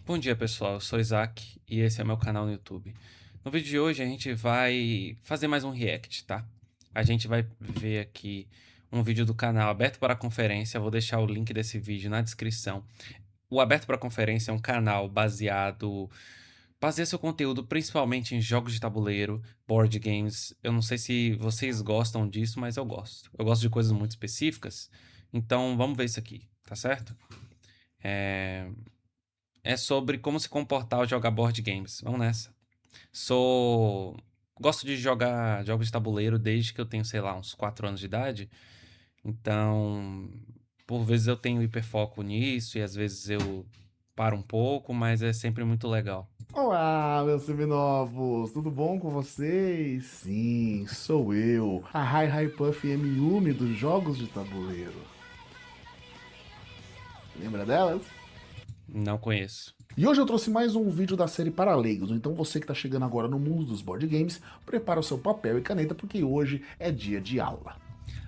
Bom dia pessoal, eu sou Isaac e esse é meu canal no YouTube. No vídeo de hoje a gente vai fazer mais um react, tá? A gente vai ver aqui um vídeo do canal Aberto para Conferência, eu vou deixar o link desse vídeo na descrição. O Aberto para Conferência é um canal baseia seu conteúdo principalmente em jogos de tabuleiro, board games. Eu não sei se vocês gostam disso, mas eu gosto. Eu gosto de coisas muito específicas, então vamos ver isso aqui, tá certo? É sobre como se comportar ao jogar board games. Vamos nessa. Sou. Gosto de jogar jogos de tabuleiro desde que eu tenho, sei lá, uns 4 anos de idade. Então, por vezes eu tenho hiperfoco nisso e às vezes eu paro um pouco, mas é sempre muito legal. Olá, meus seminovos, tudo bom com vocês? Sim, sou eu, a Hi Puff M-Yumi dos jogos de tabuleiro. Lembra delas? Não conheço. E hoje eu trouxe mais um vídeo da série para leigos, então você que está chegando agora no mundo dos board games, prepara o seu papel e caneta porque hoje é dia de aula.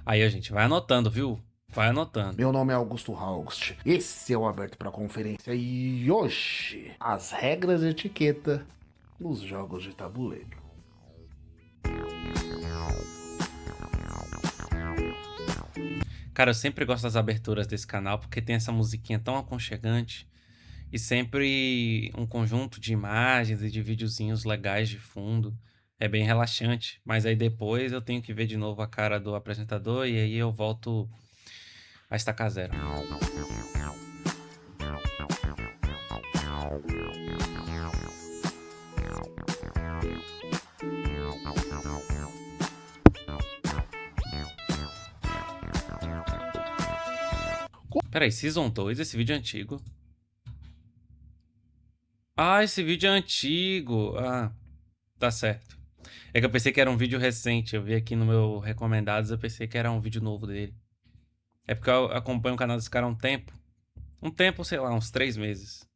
Aí a gente vai anotando, viu? Vai anotando. Meu nome é Augusto August, esse é o Aberto para Conferência e hoje as regras de etiqueta nos jogos de tabuleiro. Cara, eu sempre gosto das aberturas desse canal porque tem essa musiquinha tão aconchegante e sempre um conjunto de imagens e de videozinhos legais de fundo. É bem relaxante, mas aí depois eu tenho que ver de novo a cara do apresentador e aí eu volto a estacar zero. Peraí, Season 2, esse vídeo é antigo. Ah, esse vídeo é antigo. Ah, tá certo. É que eu pensei que era um vídeo recente. Eu vi aqui no meu recomendados, eu pensei que era um vídeo novo dele. É porque eu acompanho o canal desse cara há um tempo. Um tempo, sei lá, uns 3 meses.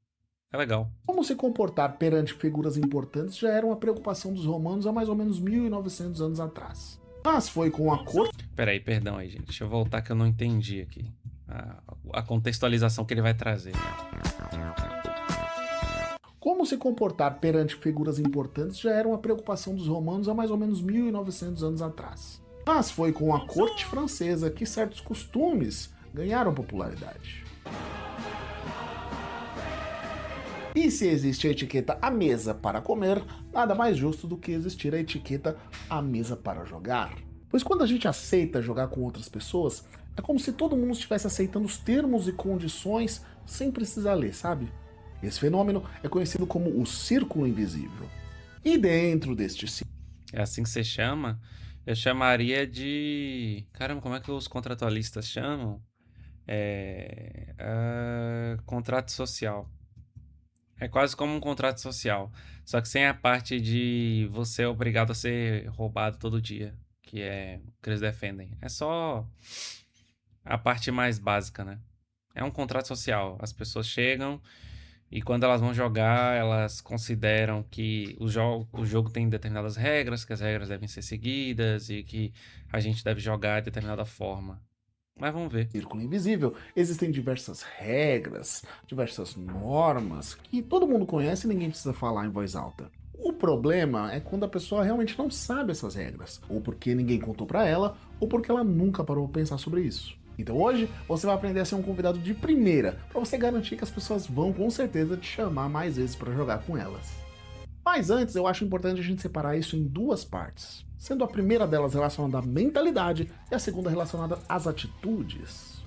É legal. Como se comportar perante figuras importantes já era uma preocupação dos romanos há mais ou menos 1900 anos atrás. Mas foi com a corte Peraí, perdão aí, gente. Deixa eu voltar que eu não entendi aqui. A contextualização que ele vai trazer. Como se comportar perante figuras importantes já era uma preocupação dos romanos há mais ou menos 1900 anos atrás. Mas foi com a corte francesa que certos costumes ganharam popularidade. E se existe a etiqueta à mesa para comer, nada mais justo do que existir a etiqueta à mesa para jogar. Pois quando a gente aceita jogar com outras pessoas, é como se todo mundo estivesse aceitando os termos e condições sem precisar ler, sabe? Esse fenômeno é conhecido como o círculo invisível. E dentro deste círculo, É assim que você chama? Eu chamaria de... Caramba, como é que os contratualistas chamam? Contrato social. É quase como um contrato social. Só que sem a parte de você é obrigado a ser roubado todo dia. Que é o que eles defendem. É só a parte mais básica, né? É um contrato social. As pessoas chegam e quando elas vão jogar, elas consideram que o jogo tem determinadas regras, que as regras devem ser seguidas e que a gente deve jogar de determinada forma. Mas vamos ver. círculo invisível existem diversas regras, diversas normas que todo mundo conhece e ninguém precisa falar em voz alta. O problema é quando a pessoa realmente não sabe essas regras, ou porque ninguém contou pra ela, ou porque ela nunca parou pra pensar sobre isso. Então hoje você vai aprender a ser um convidado de primeira, para você garantir que as pessoas vão com certeza te chamar mais vezes para jogar com elas. Mas antes, eu acho importante a gente separar isso em duas partes, sendo a primeira delas relacionada à mentalidade e a segunda relacionada às atitudes.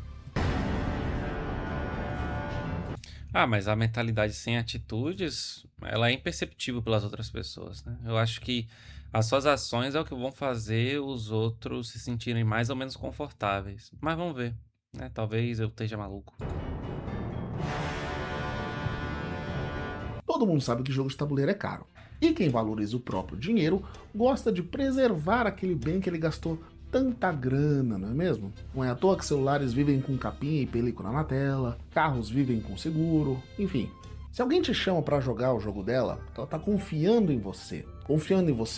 Ah, mas a mentalidade sem atitudes, ela é imperceptível pelas outras pessoas, né? Eu acho que as suas ações é o que vão fazer os outros se sentirem mais ou menos confortáveis. Mas vamos ver, né? Talvez eu esteja maluco. Todo mundo sabe que jogo de tabuleiro é caro. E quem valoriza o próprio dinheiro gosta de preservar aquele bem que ele gastou tanta grana, não é mesmo? Não é à toa que celulares vivem com capinha e película na tela, carros vivem com seguro, enfim. Se alguém te chama para jogar o jogo dela, ela tá confiando em você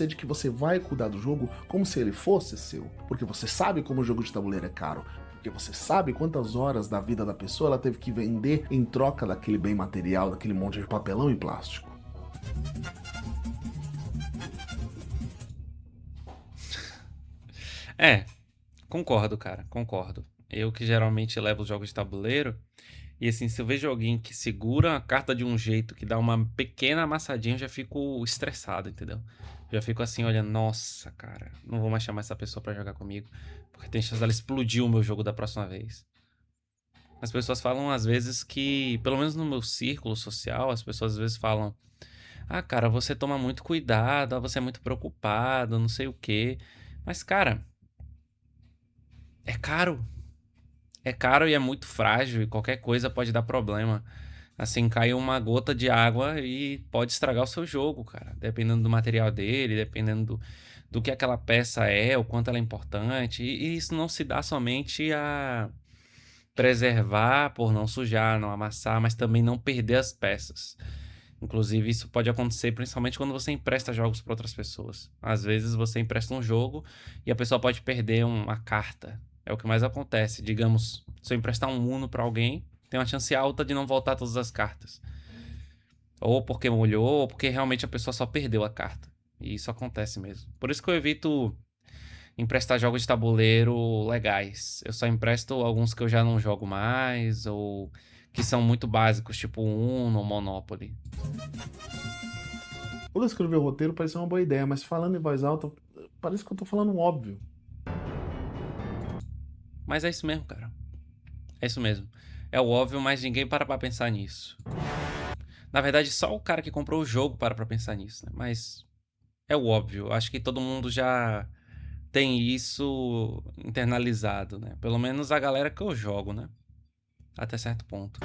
de que você vai cuidar do jogo como se ele fosse seu, porque você sabe como o jogo de tabuleiro é caro, Porque você sabe quantas horas da vida da pessoa ela teve que vender em troca daquele bem material, daquele monte de papelão e plástico. É, concordo, cara, concordo. Eu que geralmente levo os jogos de tabuleiro, e assim, se eu vejo alguém que segura a carta de um jeito que dá uma pequena amassadinha, eu já fico estressado, entendeu? Já fico assim, olhando, nossa, cara, não vou mais chamar essa pessoa pra jogar comigo, porque tem chance dela explodir o meu jogo da próxima vez. As pessoas falam às vezes que, pelo menos no meu círculo social, as pessoas às vezes falam: ah, cara, você toma muito cuidado, ah, você é muito preocupado, não sei o quê. Mas, cara, é caro. É caro e é muito frágil e qualquer coisa pode dar problema. Assim, cai uma gota de água e pode estragar o seu jogo, cara. Dependendo do material dele, dependendo do que aquela peça é, o quanto ela é importante. E isso não se dá somente a preservar por não sujar, não amassar, mas também não perder as peças. Inclusive, isso pode acontecer principalmente quando você empresta jogos para outras pessoas. Às vezes você empresta um jogo e a pessoa pode perder uma carta. É o que mais acontece. Digamos, se eu emprestar um Uno para alguém, tem uma chance alta de não voltar todas as cartas. Ou porque molhou, ou porque realmente a pessoa só perdeu a carta. E isso acontece mesmo. Por isso que eu evito emprestar jogos de tabuleiro legais. Eu só empresto alguns que eu já não jogo mais, ou que são muito básicos, tipo Uno ou Monopoly. Quando eu escrevi o roteiro, parecia uma boa ideia, mas falando em voz alta, parece que eu tô falando um óbvio. Mas é isso mesmo, cara. É isso mesmo. É o óbvio, mas ninguém para pra pensar nisso. Na verdade, só o cara que comprou o jogo para pra pensar nisso, né? Mas é o óbvio. Acho que todo mundo já tem isso internalizado, né? Pelo menos a galera que eu jogo, né? Até certo ponto.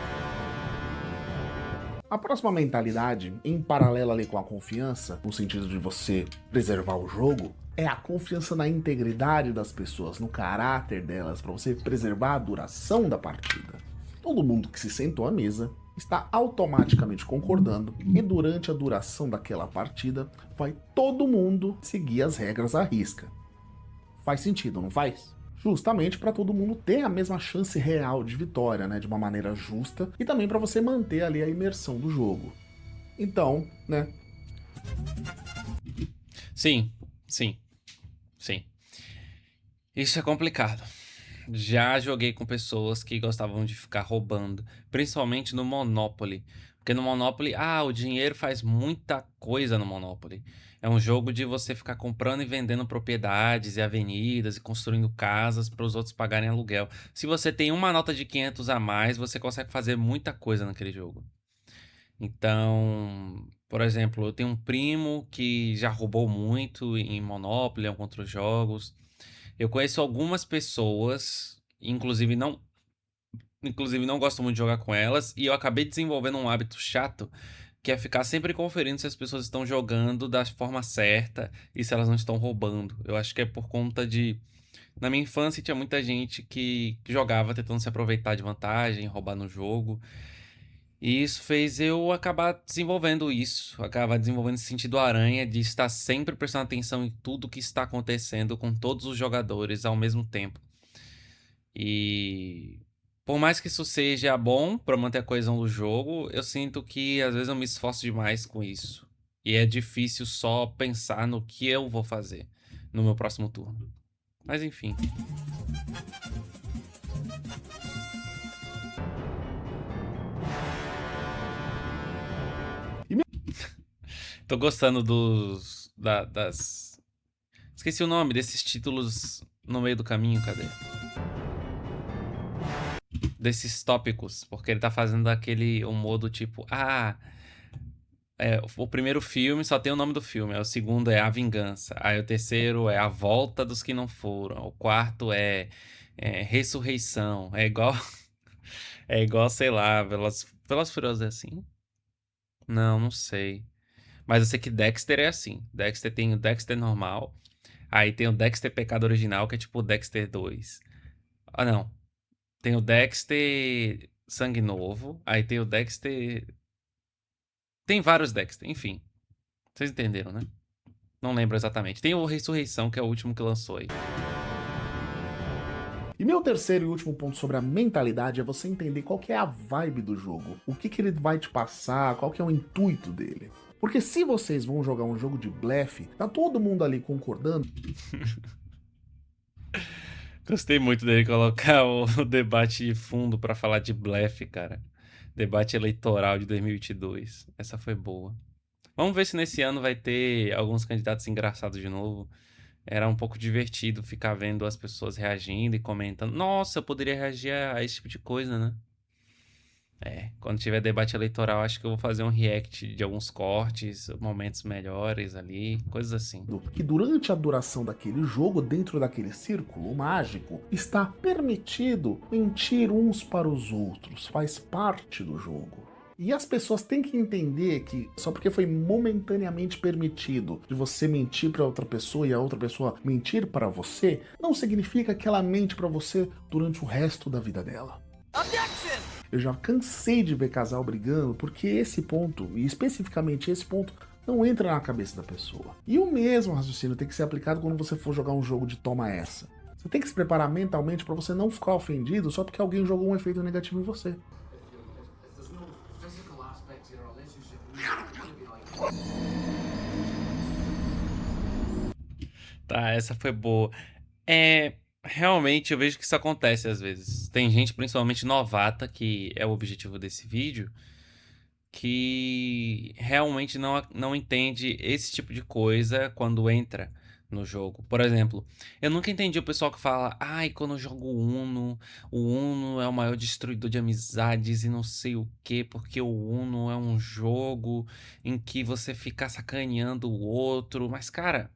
A próxima mentalidade, em paralelo ali com a confiança, no sentido de você preservar o jogo, é a confiança na integridade das pessoas, no caráter delas, para você preservar a duração da partida. Todo mundo que se sentou à mesa está automaticamente concordando e durante a duração daquela partida vai todo mundo seguir as regras à risca. Faz sentido, não faz? Justamente para todo mundo ter a mesma chance real de vitória, né, de uma maneira justa e também para você manter ali a imersão do jogo. Então, né? Sim, sim, sim. Isso é complicado. Já joguei com pessoas que gostavam de ficar roubando, principalmente no Monopoly. Porque no Monopoly, o dinheiro faz muita coisa no Monopoly. É um jogo de você ficar comprando e vendendo propriedades e avenidas e construindo casas para os outros pagarem aluguel. Se você tem uma nota de 500 a mais, você consegue fazer muita coisa naquele jogo. Então, por exemplo, eu tenho um primo que já roubou muito em Monopoly, em outros jogos. Eu conheço algumas pessoas, inclusive não gosto muito de jogar com elas, e eu acabei desenvolvendo um hábito chato, que é ficar sempre conferindo se as pessoas estão jogando da forma certa e se elas não estão roubando. Eu acho que é por conta de na minha infância tinha muita gente que jogava tentando se aproveitar de vantagem, roubar no jogo. E isso fez eu acabar desenvolvendo isso, acabar desenvolvendo esse sentido aranha de estar sempre prestando atenção em tudo que está acontecendo com todos os jogadores ao mesmo tempo. E por mais que isso seja bom para manter a coesão do jogo, eu sinto que às vezes eu me esforço demais com isso. E é difícil só pensar no que eu vou fazer no meu próximo turno. Mas enfim. Tô gostando das. Esqueci o nome desses títulos no meio do caminho, cadê? Desses tópicos, porque ele tá fazendo aquele humor do tipo, o primeiro filme só tem o nome do filme, aí o segundo é A Vingança, aí o terceiro é A Volta dos que não foram, o quarto é Ressurreição, é igual, é igual, sei lá, Velozes e Furiosos é assim? Não sei. Mas eu sei que Dexter é assim. Dexter tem o Dexter normal. Aí tem o Dexter Pecado Original, que é tipo o Dexter 2. Ah, não. Tem o Dexter Sangue Novo. Aí tem o Dexter. Tem vários Dexter, enfim. Vocês entenderam, né? Não lembro exatamente. Tem o Ressurreição, que é o último que lançou aí. E meu terceiro e último ponto sobre a mentalidade é você entender qual que é a vibe do jogo, o que que ele vai te passar, qual que é o intuito dele. Porque se vocês vão jogar um jogo de blefe, tá todo mundo ali concordando. Gostei muito dele colocar o debate de fundo pra falar de blefe, cara. Debate eleitoral de 2022. Essa foi boa. Vamos ver se nesse ano vai ter alguns candidatos engraçados de novo. Era um pouco divertido ficar vendo as pessoas reagindo e comentando. Nossa, eu poderia reagir a esse tipo de coisa, né? Quando tiver debate eleitoral, acho que eu vou fazer um react de alguns cortes, momentos melhores ali, coisas assim. Que durante a duração daquele jogo, dentro daquele círculo mágico, está permitido mentir uns para os outros, faz parte do jogo. E as pessoas têm que entender que só porque foi momentaneamente permitido de você mentir para outra pessoa e a outra pessoa mentir para você, não significa que ela mente para você durante o resto da vida dela. Objection! Eu já cansei de ver casal brigando porque esse ponto, e especificamente esse ponto, não entra na cabeça da pessoa. E o mesmo raciocínio tem que ser aplicado quando você for jogar um jogo de toma essa. Você tem que se preparar mentalmente para você não ficar ofendido só porque alguém jogou um efeito negativo em você. Tá, essa foi boa. Realmente eu vejo que isso acontece às vezes. Tem gente, principalmente novata, que é o objetivo desse vídeo, que realmente não entende esse tipo de coisa quando entra no jogo. Por exemplo, eu nunca entendi o pessoal que fala: ai, quando eu jogo o Uno é o maior destruidor de amizades e não sei o quê, porque o Uno é um jogo em que você fica sacaneando o outro. Mas, cara,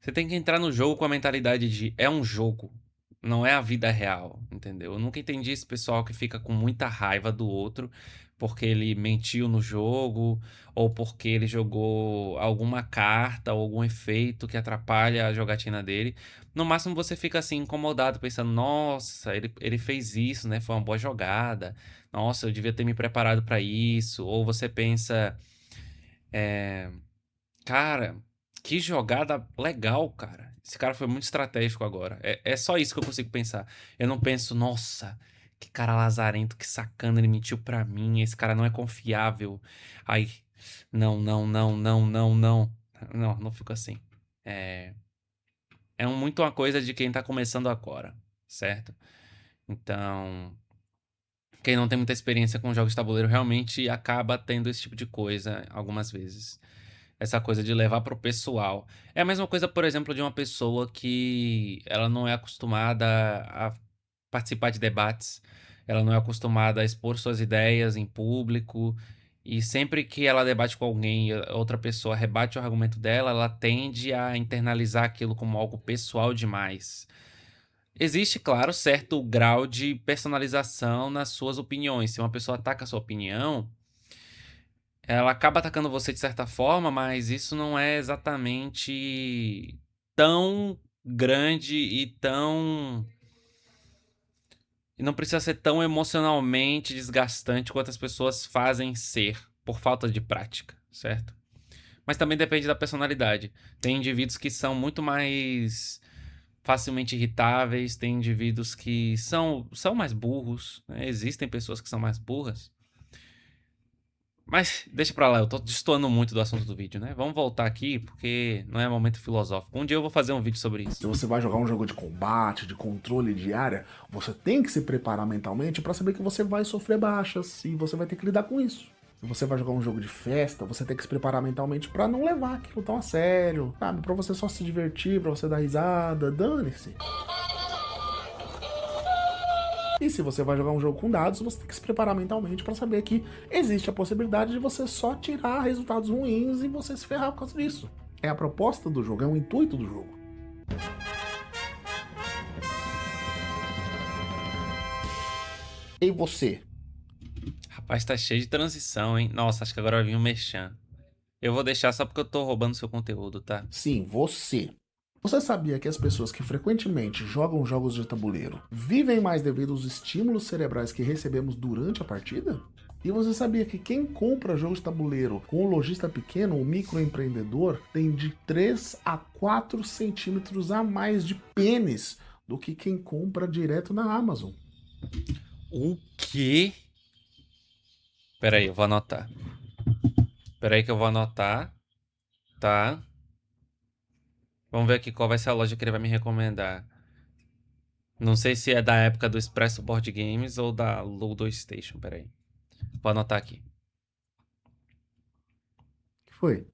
você tem que entrar no jogo com a mentalidade de é um jogo, não é a vida real, entendeu? Eu nunca entendi esse pessoal que fica com muita raiva do outro porque ele mentiu no jogo ou porque ele jogou alguma carta ou algum efeito que atrapalha a jogatina dele. No máximo você fica assim incomodado, pensando: nossa, ele fez isso, né? Foi uma boa jogada. Nossa, eu devia ter me preparado pra isso. Ou você pensa: cara, que jogada legal, cara. Esse cara foi muito estratégico agora. É só isso que eu consigo pensar. Eu não penso: nossa, que cara lazarento, que sacana, ele mentiu pra mim. Esse cara não é confiável. Ai, não, não, não, não, não, não. Não, não fico assim. É, muito uma coisa de quem tá começando agora, certo? Então, quem não tem muita experiência com jogos de tabuleiro realmente acaba tendo esse tipo de coisa algumas vezes. Essa coisa de levar pro pessoal. É a mesma coisa, por exemplo, de uma pessoa que ela não é acostumada a participar de debates, ela não é acostumada a expor suas ideias em público, e sempre que ela debate com alguém e a outra pessoa rebate o argumento dela, ela tende a internalizar aquilo como algo pessoal demais. Existe, claro, certo grau de personalização nas suas opiniões. Se uma pessoa ataca a sua opinião, ela acaba atacando você de certa forma, mas isso não é exatamente tão grande e tão. E não precisa ser tão emocionalmente desgastante quanto as pessoas fazem ser, por falta de prática, certo? Mas também depende da personalidade. Tem indivíduos que são muito mais facilmente irritáveis, tem indivíduos que são mais burros, né? Existem pessoas que são mais burras. Mas deixa pra lá, eu tô destoando muito do assunto do vídeo, né? Vamos voltar aqui, porque não é momento filosófico. Um dia eu vou fazer um vídeo sobre Se isso. você vai jogar um jogo de combate, de controle de área, você tem que se preparar mentalmente para saber que você vai sofrer baixas e você vai ter que lidar com isso. Se você vai jogar um jogo de festa, você tem que se preparar mentalmente para não levar aquilo tão a sério, sabe? Para você só se divertir, para você dar risada, dane-se. E se você vai jogar um jogo com dados, você tem que se preparar mentalmente para saber que existe a possibilidade de você só tirar resultados ruins e você se ferrar por causa disso. É a proposta do jogo, é o intuito do jogo. E você? Rapaz, tá cheio de transição, hein? Nossa, acho que agora vai vir um merchan. Eu vou deixar só porque eu tô roubando seu conteúdo, tá? Sim, você. Você sabia que as pessoas que frequentemente jogam jogos de tabuleiro vivem mais devido aos estímulos cerebrais que recebemos durante a partida? E você sabia que quem compra jogos de tabuleiro com um lojista pequeno, um microempreendedor, tem de 3 a 4 centímetros a mais de pênis do que quem compra direto na Amazon. O quê? Pera aí, eu vou anotar. Pera aí que eu vou anotar. Tá. Vamos ver aqui qual vai ser a loja que ele vai me recomendar. Não sei se é da época do Expresso Board Games ou da Ludo Station. Pera aí. Vou anotar aqui. O que foi?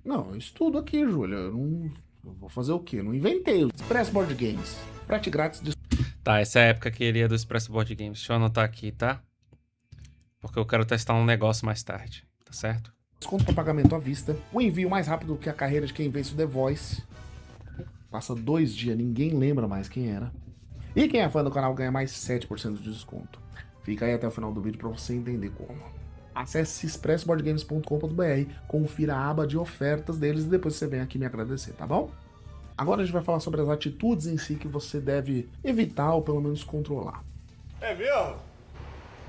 Não, eu estudo aqui, Júlia. Eu vou fazer o quê? Eu não inventei. Express Board Games. Frete grátis de Tá, essa é a época que ele ia do Expresso Board Games. Deixa eu anotar aqui, tá? Porque eu quero testar um negócio mais tarde. Tá certo? desconto para pagamento à vista. O envio mais rápido que a carreira de quem vence o The Voice. Passa 2 dias, ninguém lembra mais quem era. E quem é fã do canal ganha mais 7% de desconto. Fica aí até o final do vídeo para você entender como. Acesse expressboardgames.com.br, confira a aba de ofertas deles e depois você vem aqui me agradecer, tá bom? Agora a gente vai falar sobre as atitudes em si que você deve evitar ou pelo menos controlar. É mesmo?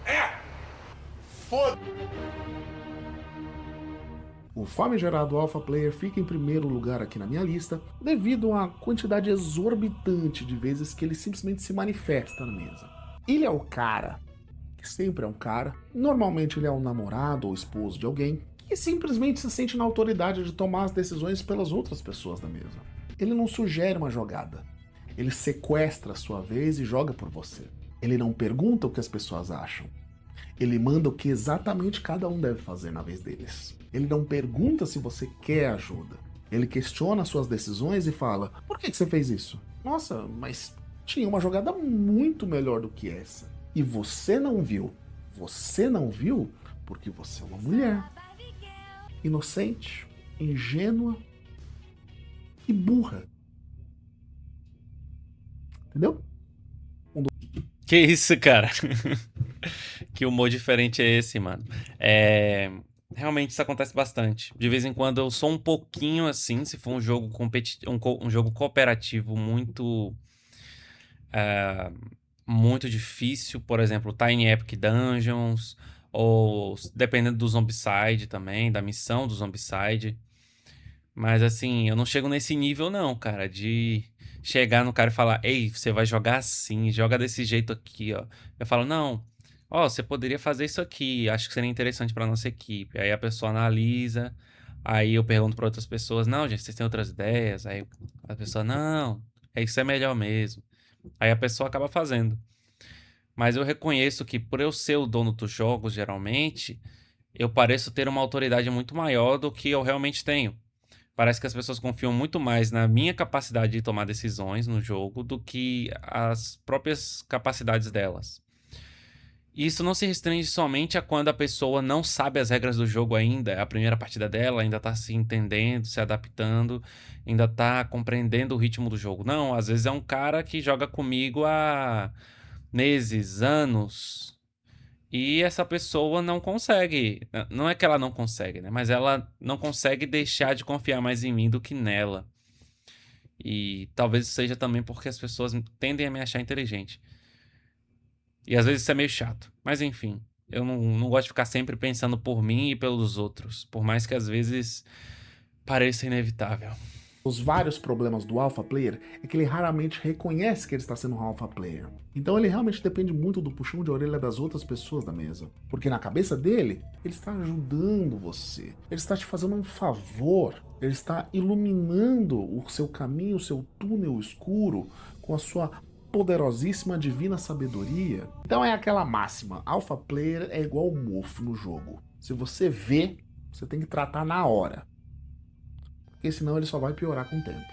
É! Foda! O famigerado Alpha Player fica em primeiro lugar aqui na minha lista devido à quantidade exorbitante de vezes que ele simplesmente se manifesta na mesa. Ele é o cara, que sempre é um cara, normalmente ele é um namorado ou esposo de alguém, que simplesmente se sente na autoridade de tomar as decisões pelas outras pessoas da mesa. Ele não sugere uma jogada, ele sequestra a sua vez e joga por você. Ele não pergunta o que as pessoas acham. Ele manda o que exatamente cada um deve fazer na vez deles. Ele não pergunta se você quer ajuda. Ele questiona suas decisões e fala: por que você fez isso? Nossa, mas tinha uma jogada muito melhor do que essa. E você não viu. Você não viu porque você é uma mulher. Inocente, ingênua e burra. Entendeu? Que isso, cara? Que humor diferente é esse, mano? Realmente isso acontece bastante. De vez em quando eu sou um pouquinho assim, se for um jogo um jogo cooperativo muito difícil, por exemplo, Tiny Epic Dungeons, ou dependendo do Zombicide também, da missão do Zombicide. Mas assim, eu não chego nesse nível não, cara, de chegar no cara e falar: ei, você vai jogar assim, joga desse jeito aqui, ó. Eu falo: não, ó, você poderia fazer isso aqui, acho que seria interessante pra nossa equipe. Aí a pessoa analisa, aí eu pergunto pra outras pessoas: não, gente, vocês têm outras ideias? Aí a pessoa: não, isso é melhor mesmo. Aí a pessoa acaba fazendo. Mas eu reconheço que por eu ser o dono dos jogos, geralmente, eu pareço ter uma autoridade muito maior do que eu realmente tenho. Parece que as pessoas confiam muito mais na minha capacidade de tomar decisões no jogo do que as próprias capacidades delas. E isso não se restringe somente a quando a pessoa não sabe as regras do jogo ainda, é a primeira partida dela, ainda tá se entendendo, se adaptando, ainda tá compreendendo o ritmo do jogo. Não, às vezes é um cara que joga comigo há meses, anos, e essa pessoa não consegue. Não é que ela não consegue, né? Mas ela não consegue deixar de confiar mais em mim do que nela. E talvez seja também porque as pessoas tendem a me achar inteligente. E às vezes isso é meio chato. Mas enfim, eu não gosto de ficar sempre pensando por mim e pelos outros. Por mais que às vezes pareça inevitável. Os vários problemas do alpha player é que ele raramente reconhece que ele está sendo um alpha player. Então ele realmente depende muito do puxão de orelha das outras pessoas da mesa. Porque na cabeça dele, ele está ajudando você. Ele está te fazendo um favor. Ele está iluminando o seu caminho, o seu túnel escuro com a sua poderosíssima divina sabedoria. Então é aquela máxima: alpha player é igual mofo no jogo. Se você vê, você tem que tratar na hora. Porque senão ele só vai piorar com o tempo.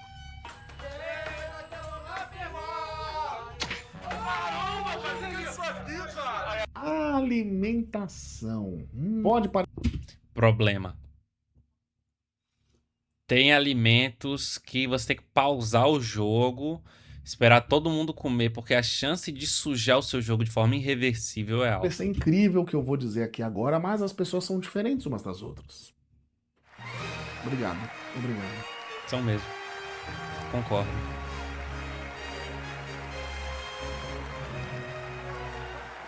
Alimentação. Pode parecer. Problema. Tem alimentos que você tem que pausar o jogo, esperar todo mundo comer, porque a chance de sujar o seu jogo de forma irreversível é alta. Vai ser incrível o que eu vou dizer aqui agora, mas as pessoas são diferentes umas das outras. Obrigado. Obrigado. São mesmo. Concordo.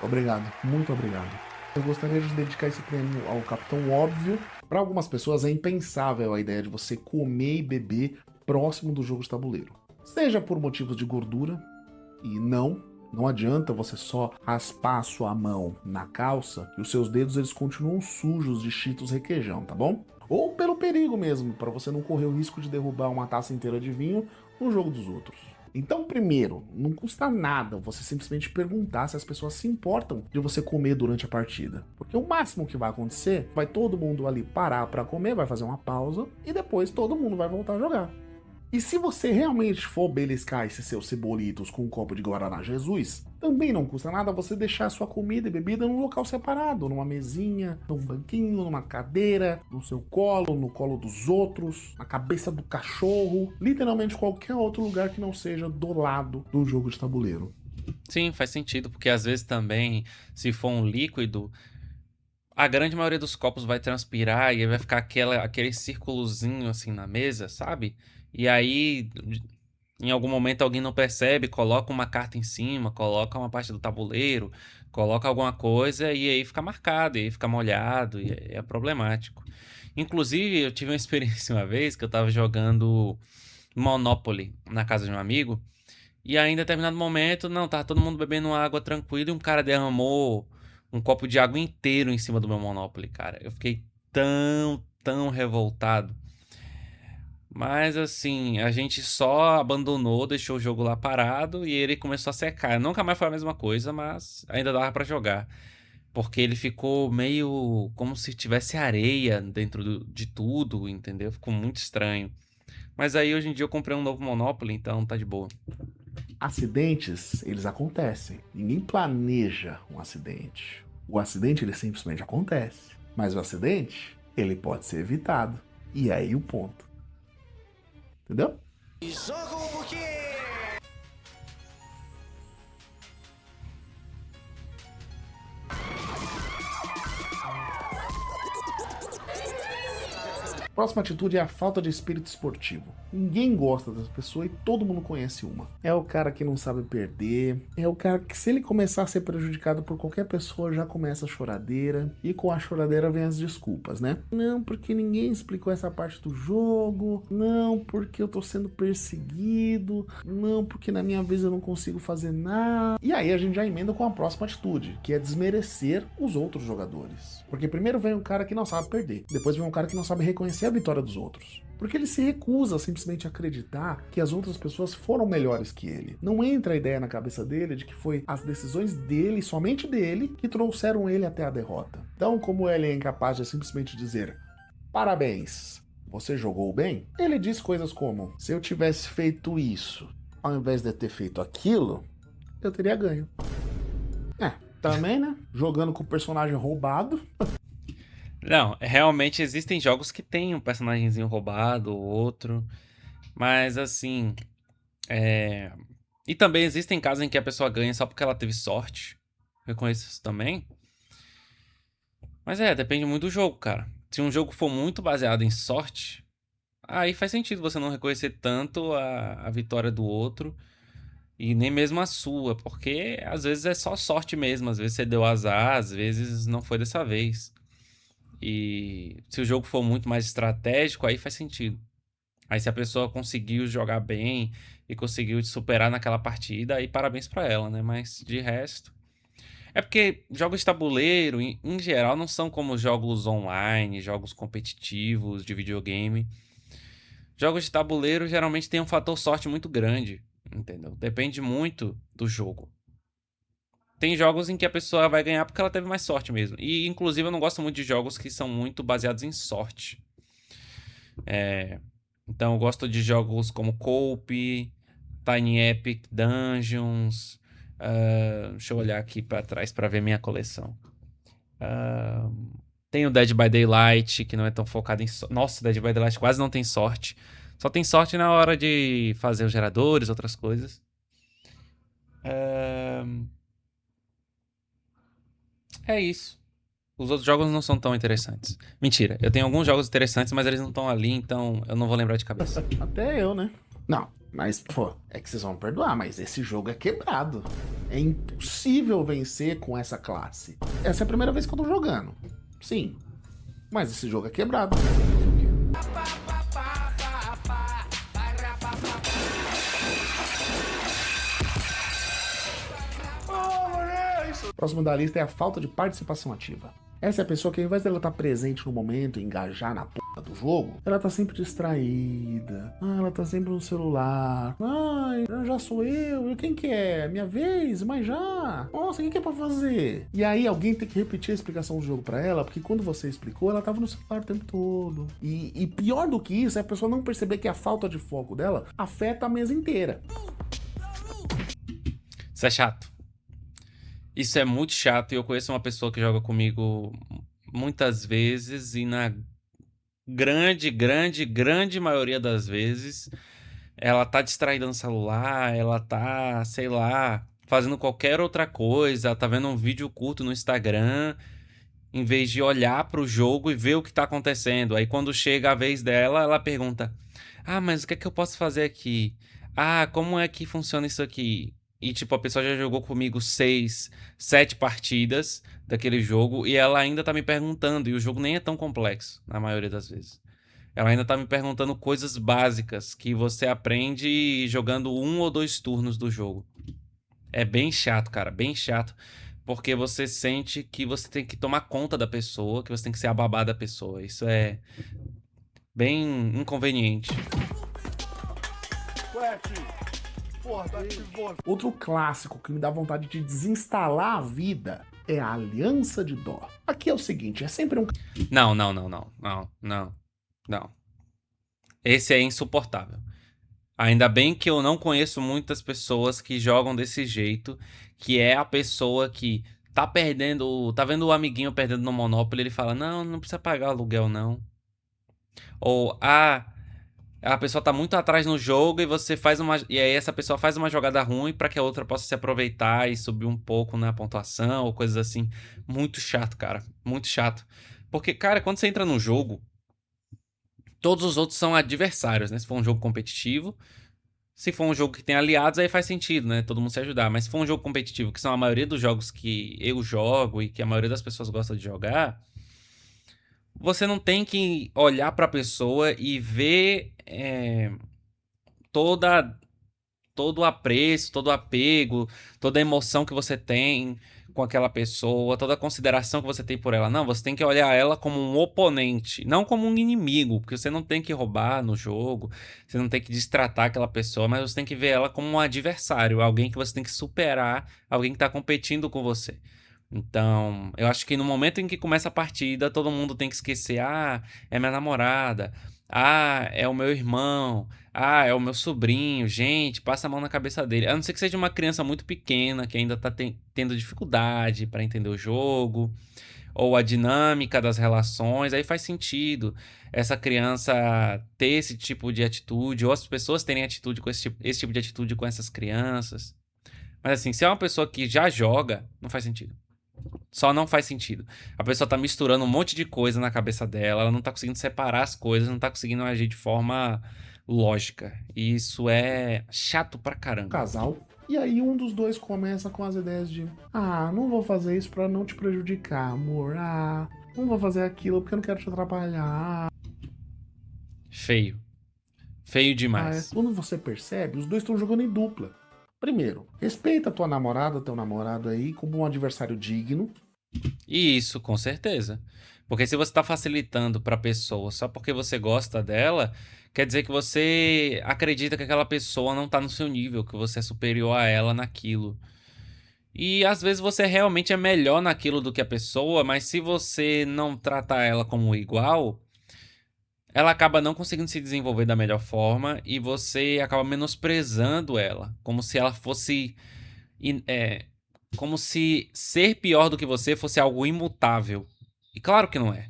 Obrigado. Muito obrigado. Eu gostaria de dedicar esse prêmio ao Capitão Óbvio. Para algumas pessoas é impensável a ideia de você comer e beber próximo do jogo de tabuleiro. Seja por motivos de gordura, e não adianta você só raspar a sua mão na calça, que os seus dedos eles continuam sujos de Cheetos requeijão, tá bom? Ou pelo perigo mesmo, para você não correr o risco de derrubar uma taça inteira de vinho no jogo dos outros. Então, primeiro, não custa nada você simplesmente perguntar se as pessoas se importam de você comer durante a partida. Porque o máximo que vai acontecer, vai todo mundo ali parar para comer, vai fazer uma pausa e depois todo mundo vai voltar a jogar. E se você realmente for beliscar esses seus cebolitos com um copo de Guaraná Jesus, também não custa nada você deixar sua comida e bebida num local separado, numa mesinha, num banquinho, numa cadeira, no seu colo, no colo dos outros, na cabeça do cachorro, literalmente qualquer outro lugar que não seja do lado do jogo de tabuleiro. Sim, faz sentido, porque às vezes também, se for um líquido, a grande maioria dos copos vai transpirar e aí vai ficar aquele círculozinho assim na mesa, sabe? E aí, em algum momento alguém não percebe, coloca uma carta em cima, coloca uma parte do tabuleiro, coloca alguma coisa e aí fica marcado, e aí fica molhado, e é problemático. Inclusive, eu tive uma experiência uma vez que eu tava jogando Monopoly na casa de um amigo, e aí em determinado momento, não, tava todo mundo bebendo água tranquilo e um cara derramou um copo de água inteiro em cima do meu Monopoly, cara. Eu fiquei tão revoltado. Mas assim, a gente só abandonou, deixou o jogo lá parado e ele começou a secar. Nunca mais foi a mesma coisa, mas ainda dava pra jogar. Porque ele ficou meio como se tivesse areia dentro de tudo, entendeu? Ficou muito estranho. Mas aí hoje em dia eu comprei um novo Monopoly, então tá de boa. Acidentes, eles acontecem. Ninguém planeja um acidente. O acidente, ele simplesmente acontece. Mas o acidente, ele pode ser evitado. E aí o ponto. Entendeu? Próxima atitude é a falta de espírito esportivo. Ninguém gosta dessa pessoa e todo mundo conhece uma. É o cara que não sabe perder, é o cara que se ele começar a ser prejudicado por qualquer pessoa já começa a choradeira, e com a choradeira vem as desculpas, né? Não, porque ninguém explicou essa parte do jogo, não, porque eu tô sendo perseguido, não, porque na minha vez eu não consigo fazer nada. E aí a gente já emenda com a próxima atitude, que é desmerecer os outros jogadores. Porque primeiro vem um cara que não sabe perder, depois vem um cara que não sabe reconhecer a vitória dos outros. Porque ele se recusa a simplesmente acreditar que as outras pessoas foram melhores que ele. Não entra a ideia na cabeça dele de que foi as decisões dele, somente dele, que trouxeram ele até a derrota. Então, como ele é incapaz de simplesmente dizer parabéns, você jogou bem, ele diz coisas como: se eu tivesse feito isso, ao invés de ter feito aquilo, eu teria ganho. Também, né? Jogando com o personagem roubado. Não, realmente existem jogos que tem um personagemzinho roubado ou outro, mas assim, e também existem casos em que a pessoa ganha só porque ela teve sorte. Eu conheço isso também. Mas depende muito do jogo, cara. Se um jogo for muito baseado em sorte, aí faz sentido você não reconhecer tanto a vitória do outro e nem mesmo a sua, porque às vezes é só sorte mesmo, às vezes você deu azar, às vezes não foi dessa vez. E se o jogo for muito mais estratégico, aí faz sentido. Aí se a pessoa conseguiu jogar bem e conseguiu te superar naquela partida, aí parabéns pra ela, né? Mas de resto... É porque jogos de tabuleiro, em geral, não são como jogos online, jogos competitivos de videogame. Jogos de tabuleiro geralmente tem um fator sorte muito grande, entendeu? Depende muito do jogo. Tem jogos em que a pessoa vai ganhar porque ela teve mais sorte mesmo. E, inclusive, eu não gosto muito de jogos que são muito baseados em sorte. Então, eu gosto de jogos como Coop, Tiny Epic Dungeons. Deixa eu olhar aqui pra trás pra ver minha coleção. Tem o Dead by Daylight, que não é tão focado em sorte. Nossa, Dead by Daylight quase não tem sorte. Só tem sorte na hora de fazer os geradores, outras coisas. É isso. Os outros jogos não são tão interessantes. Mentira, eu tenho alguns jogos interessantes, mas eles não estão ali, então eu não vou lembrar de cabeça. Até eu, né? Não, mas, pô, é que vocês vão perdoar, mas esse jogo é quebrado. É impossível vencer com essa classe. Essa é a primeira vez que eu tô jogando. Sim, mas esse jogo é quebrado. Próximo da lista é a falta de participação ativa. Essa é a pessoa que, ao invés dela estar presente no momento, engajar na porra do jogo, ela tá sempre distraída. Ela tá sempre no celular. Ai, já sou eu. E quem que é? Minha vez? Mas já? Nossa, o que é pra fazer? E aí alguém tem que repetir a explicação do jogo pra ela, porque quando você explicou, ela tava no celular o tempo todo. E pior do que isso é a pessoa não perceber que a falta de foco dela afeta a mesa inteira. Isso é chato. Isso é muito chato e eu conheço uma pessoa que joga comigo muitas vezes e na grande maioria das vezes ela tá distraída no celular, ela tá, sei lá, fazendo qualquer outra coisa, tá vendo um vídeo curto no Instagram, em vez de olhar pro jogo e ver o que tá acontecendo. Aí quando chega a vez dela, ela pergunta: "Ah, mas o que é que eu posso fazer aqui? Ah, como é que funciona isso aqui?" E tipo, a pessoa já jogou comigo 6, 7 partidas daquele jogo e ela ainda tá me perguntando, e o jogo nem é tão complexo, na maioria das vezes. Ela ainda tá me perguntando coisas básicas que você aprende jogando 1 ou 2 turnos do jogo. É bem chato, cara, bem chato, porque você sente que você tem que tomar conta da pessoa, que você tem que ser a babá da pessoa. Isso é bem inconveniente. Outro clássico que me dá vontade de desinstalar a vida é a Aliança de Dó. Aqui é o seguinte, é sempre um Não. Esse é insuportável. Ainda bem que eu não conheço muitas pessoas que jogam desse jeito, que é a pessoa que tá perdendo, tá vendo o amiguinho perdendo no Monopoly, ele fala: "Não precisa pagar aluguel não." Ou a pessoa tá muito atrás no jogo e aí essa pessoa faz uma jogada ruim pra que a outra possa se aproveitar e subir um pouco na pontuação ou coisas assim. Muito chato, cara, muito chato. Porque, cara, quando você entra no jogo, todos os outros são adversários, né? Se for um jogo competitivo, se for um jogo que tem aliados, aí faz sentido, né? Todo mundo se ajudar. Mas se for um jogo competitivo, que são a maioria dos jogos que eu jogo e que a maioria das pessoas gosta de jogar, você não tem que olhar pra pessoa e ver toda todo o apreço, todo o apego, toda a emoção que você tem com aquela pessoa, toda a consideração que você tem por ela. Não, você tem que olhar ela como um oponente, não como um inimigo, porque você não tem que roubar no jogo, você não tem que destratar aquela pessoa, mas você tem que ver ela como um adversário, alguém que você tem que superar, alguém que tá competindo com você. Então, eu acho que no momento em que começa a partida, todo mundo tem que esquecer: "Ah, é minha namorada. Ah, é o meu irmão. Ah, é o meu sobrinho." Gente, passa a mão na cabeça dele. A não ser que seja uma criança muito pequena, que ainda tá tendo dificuldade para entender o jogo, ou a dinâmica das relações, aí faz sentido essa criança ter esse tipo de atitude, ou as pessoas terem atitude com esse tipo de atitude com essas crianças. Mas assim, se é uma pessoa que já joga, não faz sentido. Só não faz sentido. A pessoa tá misturando um monte de coisa na cabeça dela, ela não tá conseguindo separar as coisas, não tá conseguindo agir de forma lógica. E isso é chato pra caramba. casal. E aí um dos dois começa com as ideias de: não vou fazer isso pra não te prejudicar, amor. Não vou fazer aquilo porque eu não quero te atrapalhar. Feio. Feio demais. Quando você percebe, os dois estão jogando em dupla. Primeiro, respeita a tua namorada, teu namorado aí, como um adversário digno. E isso, com certeza. Porque se você tá facilitando pra pessoa só porque você gosta dela, quer dizer que você acredita que aquela pessoa não tá no seu nível, que você é superior a ela naquilo. E às vezes você realmente é melhor naquilo do que a pessoa, mas se você não tratar ela como igual, ela acaba não conseguindo se desenvolver da melhor forma e você acaba menosprezando ela, como se ela fosse como se ser pior do que você fosse algo imutável. E claro que não é.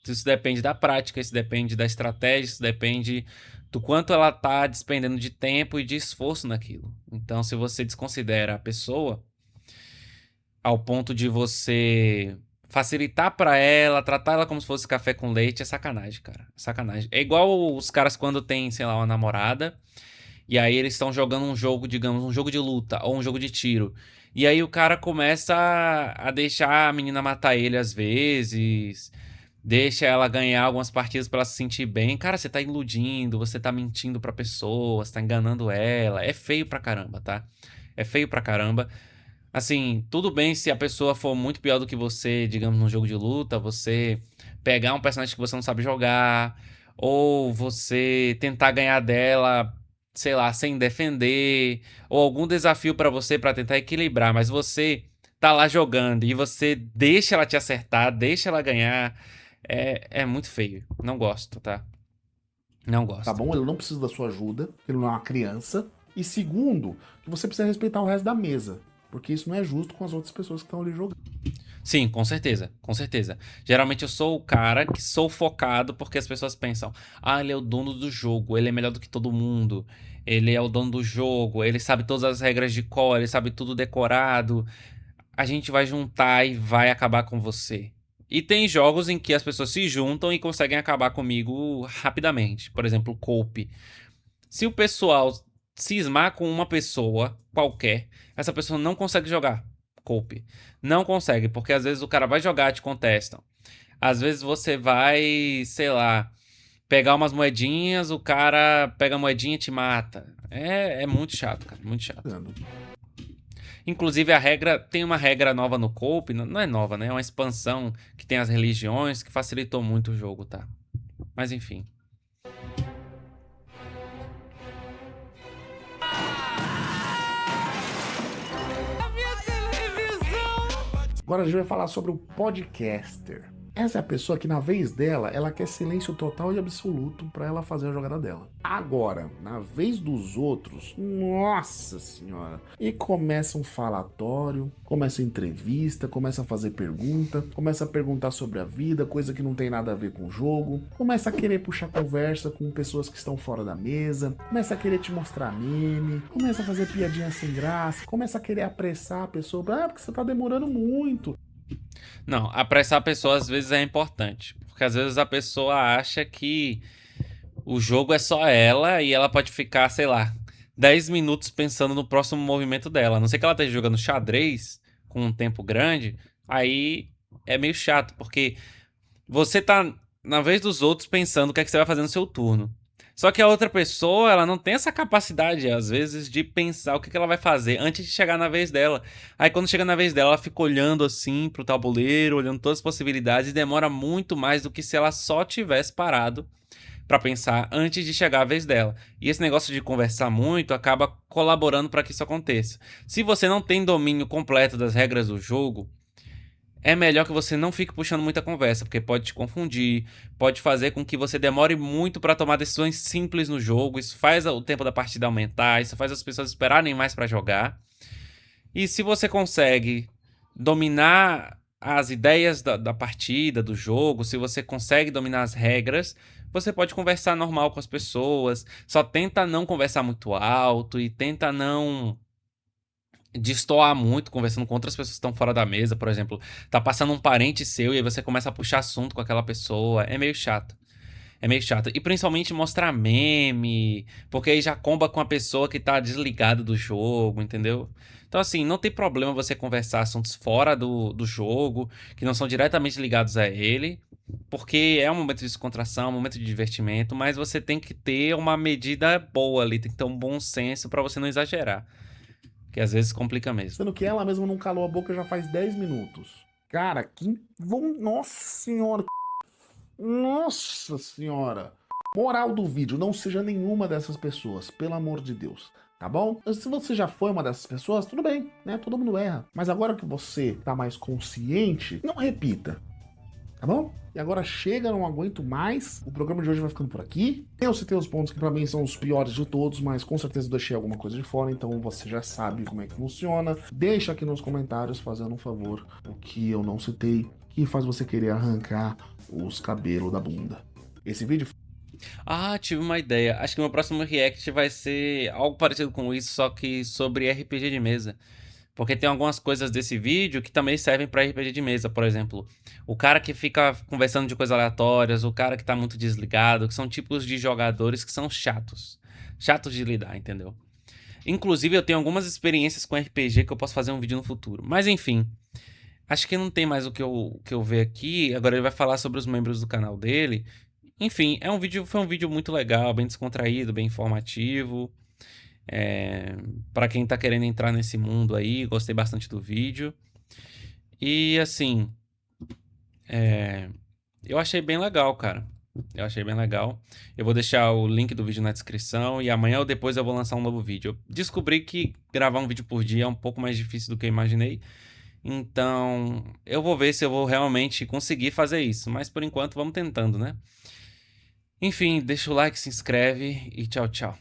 Isso depende da prática, isso depende da estratégia, isso depende do quanto ela tá despendendo de tempo e de esforço naquilo. Então, se você desconsidera a pessoa ao ponto de você facilitar pra ela, tratar ela como se fosse café com leite, é sacanagem, cara. É sacanagem. É igual os caras quando tem, sei lá, uma namorada, e aí eles estão jogando um jogo, digamos, um jogo de luta ou um jogo de tiro. E aí o cara começa a deixar a menina matar ele às vezes, deixa ela ganhar algumas partidas pra ela se sentir bem. Cara, você tá iludindo, você tá mentindo pra pessoa, você tá enganando ela. É feio pra caramba, tá? É feio pra caramba. Assim, tudo bem se a pessoa for muito pior do que você, digamos, num jogo de luta, você pegar um personagem que você não sabe jogar, ou você tentar ganhar dela, sei lá, sem defender, ou algum desafio pra você pra tentar equilibrar, mas você tá lá jogando e você deixa ela te acertar, deixa ela ganhar, é muito feio. Não gosto, tá? Não Tá gosto. bom? Ele não precisa da sua ajuda, ele não é uma criança. E segundo, que você precisa respeitar o resto da mesa. Porque isso não é justo com as outras pessoas que estão ali jogando. Sim, com certeza, com certeza. Geralmente eu sou o cara que sou focado porque as pessoas pensam: ah, ele é o dono do jogo, ele é melhor do que todo mundo, ele é o dono do jogo, ele sabe todas as regras de cor, ele sabe tudo decorado. A gente vai juntar e vai acabar com você. E tem jogos em que as pessoas se juntam e conseguem acabar comigo rapidamente. Por exemplo, Coop. Se o pessoal cismar com uma pessoa qualquer, essa pessoa não consegue jogar Coop. Não consegue, porque às vezes o cara vai jogar e te contestam. Às vezes você vai, sei lá, pegar umas moedinhas, o cara pega a moedinha e te mata. É muito chato, cara, muito chato. Inclusive a regra, tem uma regra nova no Coop, não é nova, né? É uma expansão que tem as religiões que facilitou muito o jogo, tá? Mas enfim. Agora a gente vai falar sobre o podcaster. Essa é a pessoa que, na vez dela, ela quer silêncio total e absoluto pra ela fazer a jogada dela. Agora, na vez dos outros, nossa senhora! E começa um falatório, começa entrevista, começa a fazer pergunta, começa a perguntar sobre a vida, coisa que não tem nada a ver com o jogo, começa a querer puxar conversa com pessoas que estão fora da mesa, começa a querer te mostrar meme, começa a fazer piadinha sem graça, começa a querer apressar a pessoa, porque você tá demorando muito. Não, apressar a pessoa às vezes é importante. Porque às vezes a pessoa acha que o jogo é só ela e ela pode ficar, sei lá, 10 minutos pensando no próximo movimento dela. A não ser que ela esteja jogando xadrez com um tempo grande, aí é meio chato, porque você tá na vez dos outros pensando o que é que você vai fazer no seu turno. Só que a outra pessoa, ela não tem essa capacidade, às vezes, de pensar o que ela vai fazer antes de chegar na vez dela. Aí quando chega na vez dela, ela fica olhando assim pro tabuleiro, olhando todas as possibilidades, e demora muito mais do que se ela só tivesse parado pra pensar antes de chegar a vez dela. E esse negócio de conversar muito acaba colaborando para que isso aconteça. Se você não tem domínio completo das regras do jogo, é melhor que você não fique puxando muita conversa, porque pode te confundir, pode fazer com que você demore muito para tomar decisões simples no jogo. Isso faz o tempo da partida aumentar, isso faz as pessoas esperarem mais para jogar. E se você consegue dominar as ideias da partida, do jogo, se você consegue dominar as regras, você pode conversar normal com as pessoas. Só tenta não conversar muito alto e tenta não destoar muito conversando com outras pessoas que estão fora da mesa, por exemplo. Tá passando um parente seu e aí você começa a puxar assunto com aquela pessoa. É meio chato. É meio chato. E principalmente mostrar meme, porque aí já comba com a pessoa que tá desligada do jogo, entendeu? Então, assim, não tem problema você conversar assuntos fora do jogo, que não são diretamente ligados a ele, porque é um momento de descontração, um momento de divertimento, mas você tem que ter uma medida boa ali, tem que ter um bom senso pra você não exagerar. Que às vezes complica mesmo. Sendo que ela mesma não calou a boca já faz 10 minutos. Cara, que. Nossa senhora! Nossa senhora! Moral do vídeo, não seja nenhuma dessas pessoas, pelo amor de Deus. Tá bom? Se você já foi uma dessas pessoas, tudo bem, né? Todo mundo erra. Mas agora que você tá mais consciente, não repita. Tá bom? E agora chega, não aguento mais. O programa de hoje vai ficando por aqui. Eu citei os pontos que pra mim são os piores de todos, mas com certeza eu deixei alguma coisa de fora, então você já sabe como é que funciona. Deixa aqui nos comentários, fazendo um favor, o que eu não citei, que faz você querer arrancar os cabelos da bunda. Esse vídeo... Ah, tive uma ideia. Acho que meu próximo react vai ser algo parecido com isso, só que sobre RPG de mesa. Porque tem algumas coisas desse vídeo que também servem pra RPG de mesa, por exemplo. O cara que fica conversando de coisas aleatórias, o cara que tá muito desligado, que são tipos de jogadores que são chatos. Chatos de lidar, entendeu? Inclusive, eu tenho algumas experiências com RPG que eu posso fazer um vídeo no futuro. Mas enfim, acho que não tem mais o que eu ver aqui. Agora ele vai falar sobre os membros do canal dele. Enfim, foi um vídeo muito legal, bem descontraído, bem informativo. Para quem tá querendo entrar nesse mundo aí, gostei bastante do vídeo. E assim, eu achei bem legal, cara. Eu achei bem legal. Eu vou deixar o link do vídeo na descrição e amanhã ou depois eu vou lançar um novo vídeo. Eu descobri que gravar um vídeo por dia é um pouco mais difícil do que eu imaginei. Então, eu vou ver se eu vou realmente conseguir fazer isso. Mas por enquanto, vamos tentando, né? Enfim, deixa o like, se inscreve e tchau, tchau.